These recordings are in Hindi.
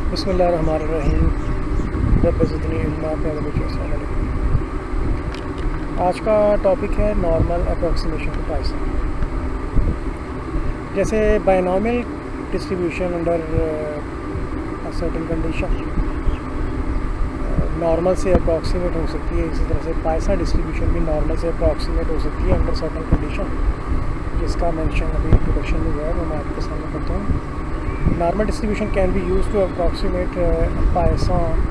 बिस्मिल्लाहिर्रहमानिर्रहीम। रब ज़िदनी इल्मा। प्यारे बच्चों, अस्सलाम वालेकुम। आज का टॉपिक है नॉर्मल अप्रॉक्सीमेशन टू पाइसन। जैसे binomial distribution under certain condition normal से अप्रॉक्सीमेट हो सकती है, इसी तरह से पाइसन डिस्ट्रीब्यूशन भी नॉर्मल से अप्रॉक्सीमेट हो सकती है अंडर सर्टेन कंडीशन, जिसका मेंशन अभी इंट्रोडक्शन में हुआ है, वो मैं आपके सामने करता हूँ। Normal distribution can be use to approximate Poisson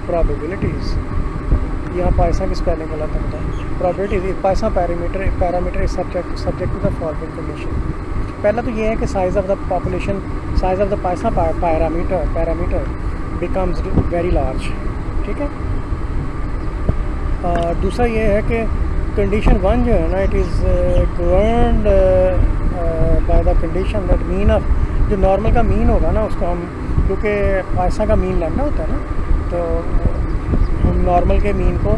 probabilities। यहाँ पाइसन की स्पेलिंग गलत है, बताएं। probabilities Poisson parameter is subject to the following condition. पहला तो ये है कि size of the population, size of the Poisson parameter becomes very large, ठीक है। दूसरा ये है कि कंडीशन 1 जो है ना, it is governed by the condition that mean of, जो नॉर्मल का मीन होगा ना उसको हम, क्योंकि पाइसन का मीन लैम्डा होता है ना, तो हम नॉर्मल के मीन को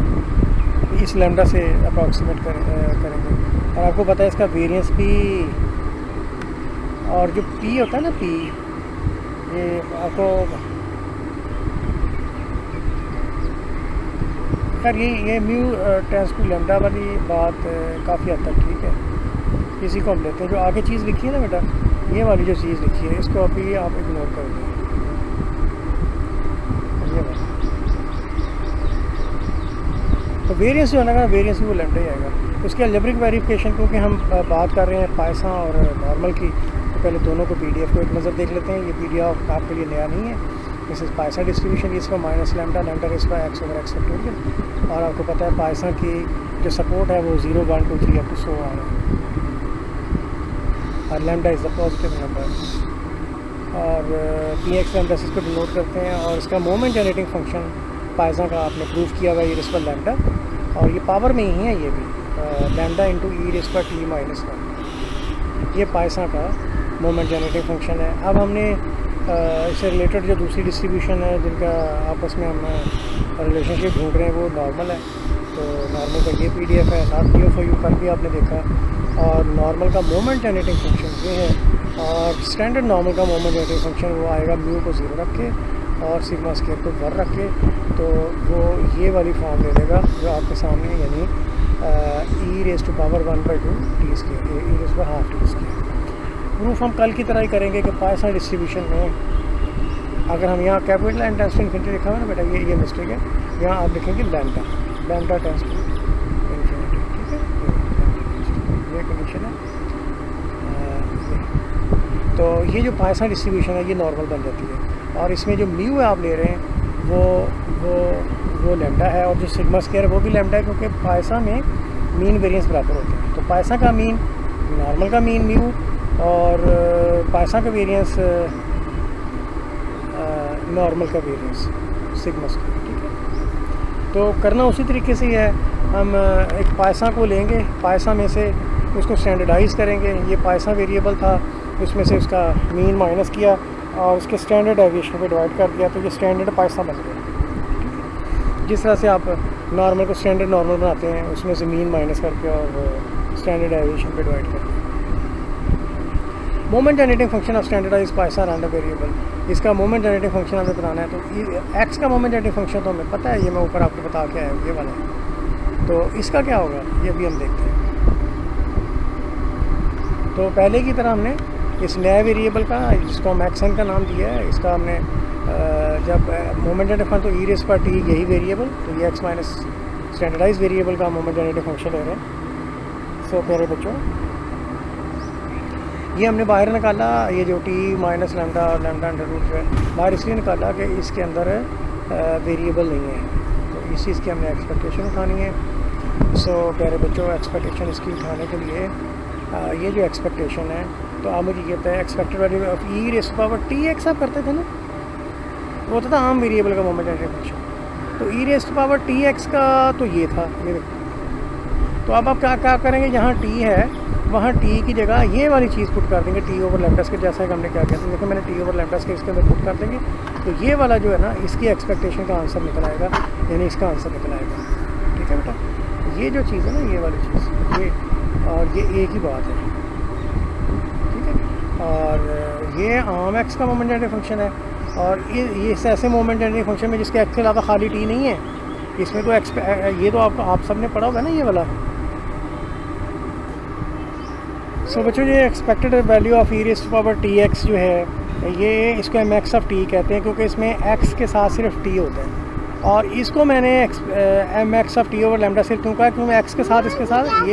इस लैम्डा से अप्रॉक्सीमेट करेंगे। और आपको पता है इसका वेरिएंस भी, और जो पी होता है ना, पी, ये आपको खैर ये म्यू टेंस टू लैम्डा वाली बात काफ़ी हद तक ठीक है। इसी को हम लेते हैं। जो आगे चीज़ लिखी है ना बेटा, ये वाली जो चीज़ लिखी है, इसको अभी आप इग्नोर कर दें। तो वेरिएंस जो है ना, वेरिएंस भी वो लैम्डा ही आएगा। उसके अलजेब्रिक वेरिफिकेशन, क्योंकि हम बात कर रहे हैं पाइसन और नॉर्मल की, तो पहले दोनों को पीडीएफ को एक नज़र देख लेते हैं। ये पीडीएफ आपके लिए नया नहीं है। दिस इज़ पाइसन डिस्ट्रीब्यूशन, इसका माइनस लैम्डा इसका एक्स ओवर एक्स फैक्टोरियल। और आपको पता है पाइसन की जो सपोर्ट है वो 0, 1, 2, 3 अप टू सो ऑन है। और lambda is the positive number. और पी एक्स लैम्डा इसको डिनोट करते हैं। और इसका मोमेंट जनरेटिंग फंक्शन पाइसन का आपने प्रूव किया हुआ है, e पर लैम्डा, और ये पावर में ही है। ये भी लैम्डा इंटू e पर t माइनस 1, ये पाइसन का मोमेंट जनरेटिंग फंक्शन है। अब हमने इससे रिलेटेड जो दूसरी डिस्ट्रीब्यूशन है जिनका आपस में हम रिलेशनशिप ढूंढ रहे हैं, वो नॉर्मल है। तो नॉर्मल का ये पीडीएफ है, नॉट पी फॉर यू, कल भी आपने देखा। और नॉर्मल का मोमेंट जनरेटिंग फंक्शन ये है। और स्टैंडर्ड नॉर्मल का मोमेंट जनरेटिंग फंक्शन वो आएगा म्यू को 0 रख के और सिग्मा स्क्वायर को 1 रख के, तो वो ये वाली फॉर्म दे देगा जो आपके सामने है, यानी e⁻² 1/2 t square, e⁻½ t square. Proof हम कल की तरह ही करेंगे कि पाइसन डिस्ट्रीब्यूशन में अगर हम यहाँ capital N tends to infinity लिखा हुआ ना बेटा, ये मिस्टेक है। यहाँ आप लिखेंगे लैम्डा टेंस टू इन्फिनिटी, ठीक है। ये कंडीशन है। तो ये जो पाइसन डिस्ट्रीब्यूशन है ये नॉर्मल बन जाती है। और इसमें जो म्यू है आप ले रहे हैं वो लैम्डा है, और जो सिग्मा स्क्वायर है वो भी लैम्डा है, क्योंकि पाइसन में मीन वेरिएंस बराबर होते हैं। तो पाइसन का मीन नॉर्मल का मीन म्यू, और पाइसन का वेरिएंस नॉर्मल का वेरिएंस सिग्मा स्क्वायर, ठीक है। तो करना उसी तरीके से ही है। हम एक पाइसन को लेंगे, पाइसन में से उसको स्टैंडर्डाइज करेंगे। ये पाइसन वेरिएबल था, उसमें से उसका मीन माइनस किया और उसके स्टैंडर्ड डेविएशन पे डिवाइड कर दिया, तो ये स्टैंडर्ड पाइसन बन गया। जिस तरह से आप नॉर्मल को स्टैंडर्ड नॉर्मल बनाते हैं, उसमें से मीन माइनस करके और स्टैंडर्ड डेविएशन पे डिवाइड करके। Moment generating function of standardise Poisson random variable, इसका मोमेंट जनरेटिंग फंक्शन हमें बताना है। तो एक्स का मोमेंट जनरेटिंग फंक्शन तो हमें पता है, ये मैं ऊपर आपको बता के आया हूँ, ये वाला है। तो इसका क्या होगा ये भी हम देखते हैं। तो पहले की तरह हमने इस नए वेरिएबल का, जिसको हम एक्स एन का नाम दिया है, इसका हमने जब मोमेंट जनरेटिंग फंक्शन, तो e⁻t यही वेरिएबल, तो ये एक्स माइनस स्टैंडर्डाइज वेरिएबल का मोमेंट जनरेटिंग फंक्शन ले रहे हैं। सो प्यारे बच्चों, ये हमने बाहर निकाला, ये जो t माइनस लैम्डा और लैम्डा अंडर रूट है, बाहर इसलिए निकाला कि इसके अंदर वेरिएबल नहीं है। तो इस चीज़ की हमने एक्सपेक्टेशन उठानी है। सो प्यारे बच्चों, एक्सपेक्टेशन इसकी उठाने के लिए ये जो एक्सपेक्टेशन है, तो आप मुझे ये बताएं, एक्सपेक्टेड वैल्यू ऑफ e⁻t आप करते थे ना, वो होता था आम वेरिएबल का मोमेंट जनरेटिंग फंक्शन। तो e⁻t का तो ये था, ये देखो। तो अब आप क्या करेंगे, जहाँ t है वहाँ t की जगह ये वाली चीज़ पुट कर देंगे, t ओवर लैम्डा के, जैसा कि हमने क्या किया था। देखो मैंने t ओवर लैम्डा के इसके अंदर पुट कर देंगे, तो ये वाला जो है ना, इसकी एक्सपेक्टेशन का आंसर निकल आएगा, यानी इसका आंसर निकल आएगा, ठीक है बेटा। ये जो चीज़ है ना, ये वाली चीज़, ये और ये एक ही बात है, ठीक है। और ये आम एक्स का मोमेंट जनरेटिंग फंक्शन है, और ये इस ऐसे मोमेंट जनरेटिंग फंक्शन में जिसके एक्स के अलावा खाली टी नहीं है, इसमें तो ये तो आप सब ने पढ़ा होगा ना ये वाला। सो बच्चों, ये expected value of E raise to power T X जो है, ये इसको एम एक्स ऑफ टी कहते हैं, क्योंकि इसमें एक्स के साथ सिर्फ टी होता है। और इसको मैंने M X of T over lambda सिर्फ क्यों कहा, क्योंकि एक्स के साथ इसके साथ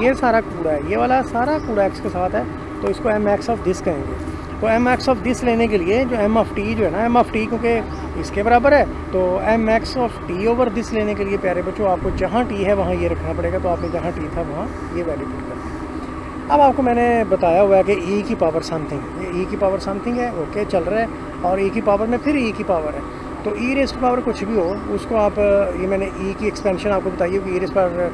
ये सारा कूड़ा है, ये वाला सारा कूड़ा एक्स के साथ है, तो इसको एम एक्स ऑफ दिस कहेंगे। तो एम एक्स ऑफ दिस लेने के लिए जो एम ऑफ टी जो है ना, एम ऑफ टी क्योंकि इसके बराबर है, तो M X of T over this लेने के लिए प्यारे बच्चों आपको जहाँ टी है वहाँ ये रखना पड़ेगा। तो आपने जहाँ टी था वहाँ ये वैल्यू पुट करनी है। अब आपको मैंने बताया हुआ है कि ई की पावर समथिंग, ये ई की पावर समथिंग है, ओके चल रहा है, और ई की पावर में फिर ई की पावर है। तो ई रेज़ टू पावर कुछ भी हो उसको आप, ये मैंने ई की एक्सपेंशन आपको बताई है कि E raise power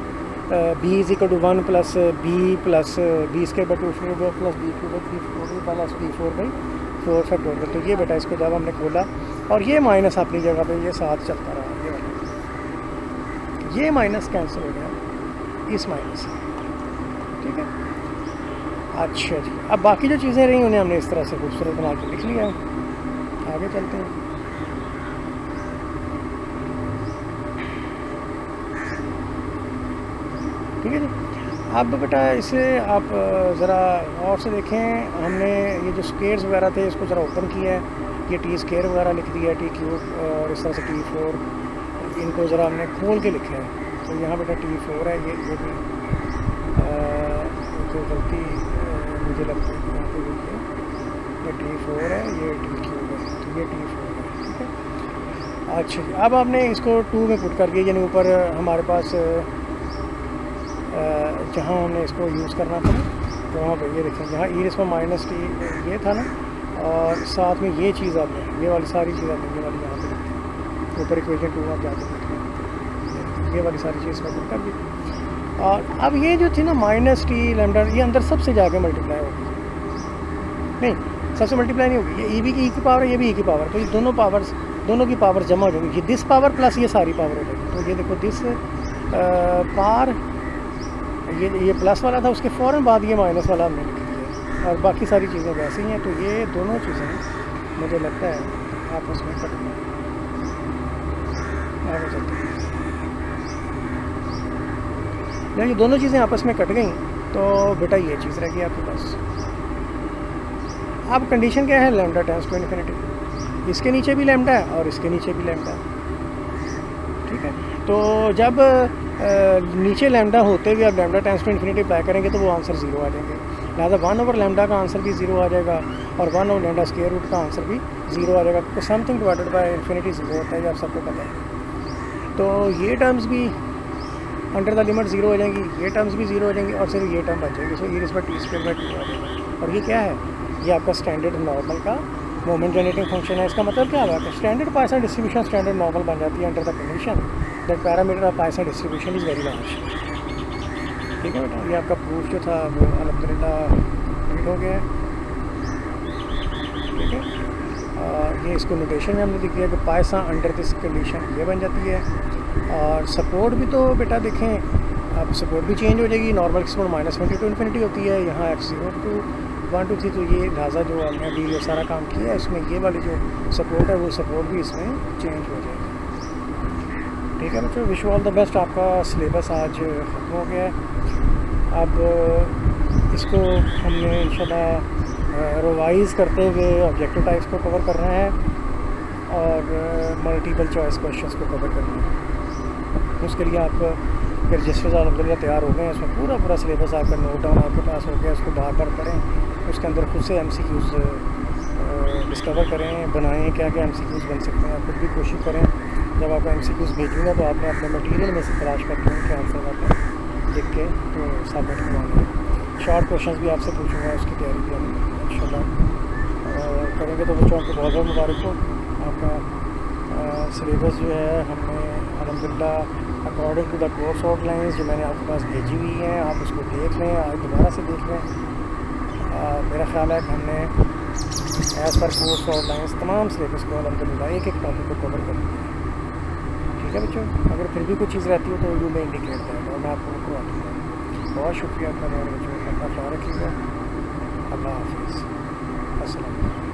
B is equal to 1 plus B plus B square by 2 plus B cube plus B 4/4 factorial. तो ये बेटा इसको जब हमने खोला और ये माइनस अपनी जगह पे ये साथ चलता रहा, ये माइनस कैंसिल हो गया इस माइनस से, ठीक है। अच्छा जी, अब बाकी जो चीज़ें रही उन्हें हमने इस तरह से खूबसूरत बना के लिख लिया है। आगे चलते हैं। ठीक है जी। अब बेटा इसे आप ज़रा और से देखें, हमने ये जो स्क्वेयर्स वगैरह थे इसको ज़रा ओपन किया है, ये टी स्क्वेयर वगैरह लिख दिया है, टी क्यूब और इस तरह से T4, इनको ज़रा हमने खोल के लिखा है। तो यहाँ बेटा T4 है, ये भी जो गलती मुझे लगती है यहाँ पे देखिए, ये T4 है, ये टी क्यूब है, तो ये T4 है, ठीक है। अच्छा जी, अब आपने इसको 2 में पुट कर दिया, यानी ऊपर हमारे पास जहाँ हमने इसको यूज़ करना था तो वहाँ पर ये देखें, जहाँ ई रेज़ पर माइनस टी ये था ना, और साथ में ये चीज़ आपने, ये वाली सारी चीज़ आपने ये वाली यहाँ पे लिखी है, ऊपर इक्वेशन 2 आप जाके देखें, ये वाली सारी चीज़ में कर दी। और अब ये जो थी ना माइनस टी लैम्डा, ये अंदर सबसे जाके मल्टीप्लाई होगी, नहीं सबसे मल्टीप्लाई नहीं होगी, ये ई भी की ई की पावर है, ये भी ई की पावर, तो ये दोनों की पावर जमा हो जाएगी, ये दिस पावर प्लस ये सारी पावर हो जाएगी। तो ये देखो दिस पार, ये प्लस वाला था, उसके फ़ौरन बाद ये माइनस वाला हमने लिख दिया, और बाकी सारी चीज़ें वैसी ही हैं। तो ये दोनों चीज़ें मुझे लगता है आपस में कट गई। आगे चलते हैं, जब ये दोनों चीज़ें आपस में कट गई तो बेटा ये चीज़ रह गई आपके पास। अब कंडीशन क्या है, लैम्डा टेंड्स टू इन्फिनिटी, इसके नीचे भी लैम्डा है और इसके नीचे भी लैम्डा है, ठीक है। तो जब नीचे लैम्डा होते हुए आप lambda tends to infinity apply करेंगे तो वो आंसर 0 आ जाएंगे, लिहाजा 1 ओवर लैम्डा का आंसर भी 0 आ जाएगा, और 1 ओवर लैम्डा स्क्वायर रूट का आंसर भी 0 आ जाएगा, क्योंकि समथिंग डिवाइडेड बाय इन्फिनिटी 0 होता है, ये आप सबको पता है। तो ये टर्म्स भी अंडर द लिमिट 0 हो जाएंगी, ये टर्म्स भी 0 हो जाएंगी, और सिर्फ ये टर्म बच जाएगी। सो ई रेज़ पर टी स्क्वायर बाई 2 आ जाएगा। और ये क्या है, ये आपका स्टैंडर्ड नॉर्मल का मोमेंट जनरेटिंग फंक्शन है। इसका मतलब क्या है, standard Poisson distribution standard normal बन जाती है under the condition that parameter of Poisson distribution is very large, ठीक है बेटा। ये आपका प्रूफ जो था वो अल्हम्दुलिल्लाह कंप्लीट हो गया है, ठीक है। ये इसको नोटेशन में हमने लिख दिया कि पॉइसन अंडर दिस कंडीशन ये बन जाती है। और सपोर्ट भी तो बेटा देखें, अब सपोर्ट भी चेंज हो जाएगी, नॉर्मल सपोर्ट -1 टू इन्फिनिटी होती है, यहाँ x0 to 1 2 3, तो ये लिहाजा जो हमने अभी ये सारा काम किया है इसमें ये वाली जो सपोर्ट है वो सपोर्ट भी इसमें चेंज हो जाएगी, ठीक है बच्चों। Wish you all the best. आपका सिलेबस आज ख़त्म हो गया है। अब इसको हमने इंशाल्लाह रिवाइज़ करते हुए ऑब्जेक्टिव टाइप्स को कवर कर रहे हैं और मल्टीपल चॉइस क्वेश्चंस को कवर करना है। उसके लिए आप फिर रजिस्टर्स अल्हम्दुलिल्लाह तैयार हो गए हैं, उसमें पूरा सिलेबस आपका नोट डाउन आपके पास हो गया, उसको बार बार पढ़ें, उसके अंदर खुद से MCQs डिस्कवर करें, बनाएं, क्या क्या MCQs बन सकते हैं, आप खुद भी कोशिश करें। जब आपको MCQs भेजूँगा तो आपने अपने मटीरियल में से तलाश करके उनके आंसर आपने लिख के तो सबमिट करवाना है। शॉर्ट क्वेश्चन भी आपसे पूछूँगा, उसकी तैयारी भी हम इंशाल्लाह करेंगे। तो बच्चों आपको बहुत बहुत मुबारक हो। आपका सिलेबस जो है हमने अल्हम्दुलिल्लाह according to the course outlines जो मैंने आपके पास भेजी हुई हैं, आप उसको देख लें, आज दोबारा से देख लें। मेरा ख्याल है कि हमने एज़ पर कोर्स आउटलाइंस तमाम सिलेबस को अल्हम्दुलिल्लाह एक टॉपिक को कवर कर दिया है, ठीक है बच्चों। अगर फिर भी कोई चीज़ रहती हो तो यू में इंडिकेट करें और मैं आपको करवा दूँगा। बहुत शुक्रिया आपका मेरे बच्चों, अपना ख्याल रखिएगा। अल्लाह हाफिज़। अस्सलाम।